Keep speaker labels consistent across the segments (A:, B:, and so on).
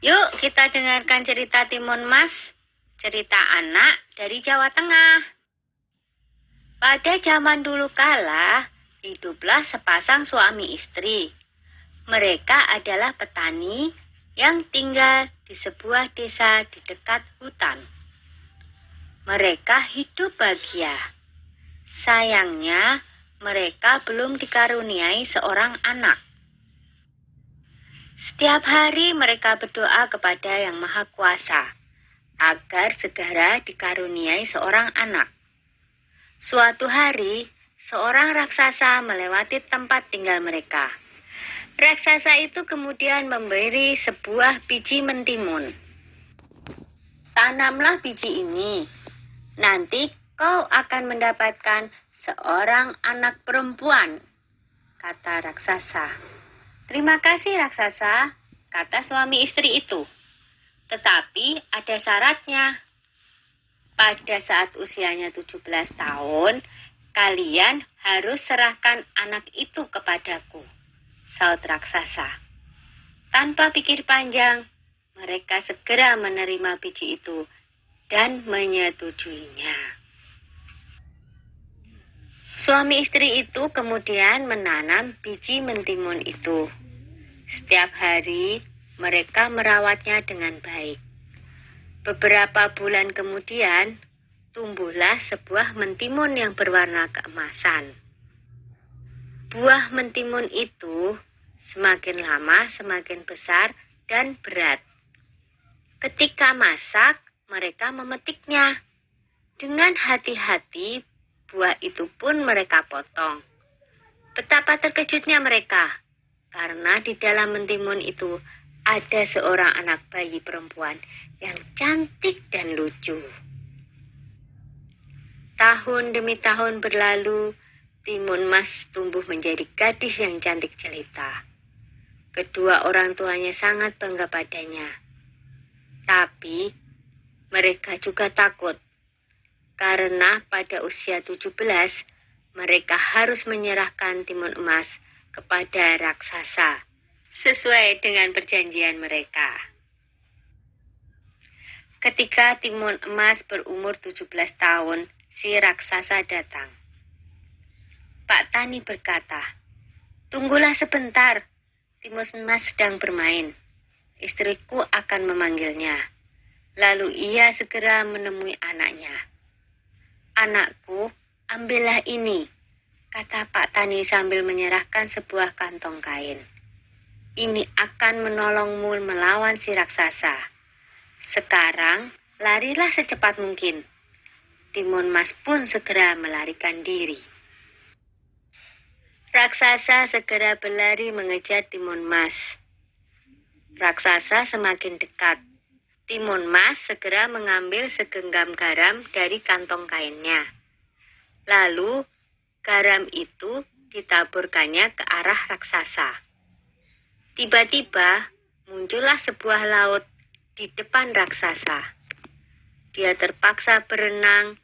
A: Yuk kita dengarkan cerita Timun Mas, cerita anak dari Jawa Tengah. Pada zaman dulu kala, hiduplah sepasang suami istri. Mereka adalah petani yang tinggal di sebuah desa di dekat hutan. Mereka hidup bahagia. Sayangnya, mereka belum dikaruniai seorang anak. Setiap hari mereka berdoa kepada Yang Maha Kuasa agar segera dikaruniai seorang anak. Suatu hari, seorang raksasa melewati tempat tinggal mereka. Raksasa itu kemudian memberi sebuah biji mentimun. Tanamlah biji ini, nanti kau akan mendapatkan seorang anak perempuan, kata raksasa. Terima kasih raksasa, kata suami istri itu. Tetapi ada syaratnya. Pada saat usianya 17 tahun, kalian harus serahkan anak itu kepadaku, saut raksasa. Tanpa pikir panjang, mereka segera menerima biji itu dan menyetujuinya. Suami istri itu kemudian menanam biji mentimun itu. Setiap hari mereka merawatnya dengan baik. Beberapa bulan kemudian, tumbuhlah sebuah mentimun yang berwarna keemasan. Buah mentimun itu semakin lama semakin besar dan berat. Ketika masak, mereka memetiknya. Dengan hati-hati, buah itu pun mereka potong. Betapa terkejutnya mereka, karena di dalam mentimun itu ada seorang anak bayi perempuan yang cantik dan lucu. Tahun demi tahun berlalu, Timun Mas tumbuh menjadi gadis yang cantik jelita. Kedua orang tuanya sangat bangga padanya. Tapi mereka juga takut, karena pada usia 17, mereka harus menyerahkan timun emas kepada raksasa, sesuai dengan perjanjian mereka. Ketika timun emas berumur 17 tahun, si raksasa datang. Pak Tani berkata, "Tunggulah sebentar, timun emas sedang bermain. Istriku akan memanggilnya." Lalu ia segera menemui anaknya. "Anakku, ambillah ini," kata Pak Tani sambil menyerahkan sebuah kantong kain. "Ini akan menolongmu melawan si raksasa. Sekarang, larilah secepat mungkin." Timun Mas pun segera melarikan diri. Raksasa segera berlari mengejar Timun Mas. Raksasa semakin dekat. Timun Mas segera mengambil segenggam garam dari kantong kainnya. Lalu, garam itu ditaburkannya ke arah raksasa. Tiba-tiba, muncullah sebuah laut di depan raksasa. Dia terpaksa berenang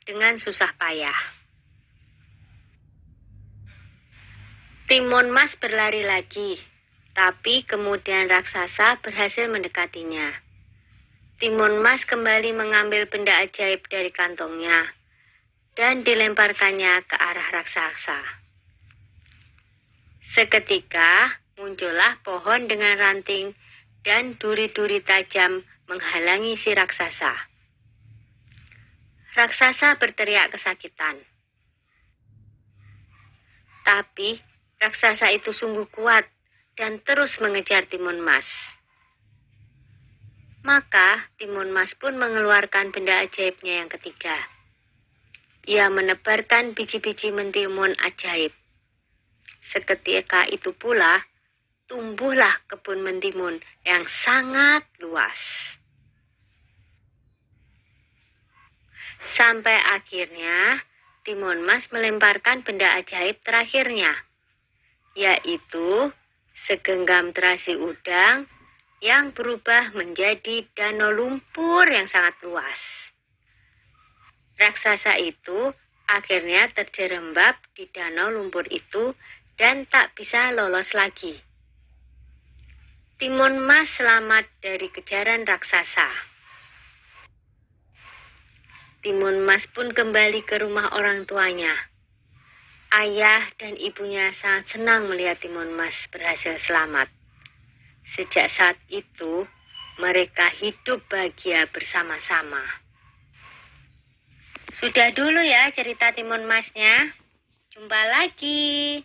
A: dengan susah payah. Timun Mas berlari lagi, tapi kemudian raksasa berhasil mendekatinya. Timun Mas kembali mengambil benda ajaib dari kantongnya dan dilemparkannya ke arah raksasa. Seketika muncullah pohon dengan ranting dan duri-duri tajam menghalangi si raksasa. Raksasa berteriak kesakitan. Tapi raksasa itu sungguh kuat dan terus mengejar Timun Mas. Maka Timun Mas pun mengeluarkan benda ajaibnya yang ketiga. Ia menebarkan biji-biji mentimun ajaib. Seketika itu pula, tumbuhlah kebun mentimun yang sangat luas. Sampai akhirnya, Timun Mas melemparkan benda ajaib terakhirnya, yaitu segenggam terasi udang yang berubah menjadi danau lumpur yang sangat luas. Raksasa itu akhirnya terjerembab di danau lumpur itu dan tak bisa lolos lagi. Timun Mas selamat dari kejaran raksasa. Timun Mas pun kembali ke rumah orang tuanya. Ayah dan ibunya sangat senang melihat Timun Mas berhasil selamat. Sejak saat itu, mereka hidup bahagia bersama-sama. Sudah dulu ya cerita Timun Masnya. Jumpa lagi.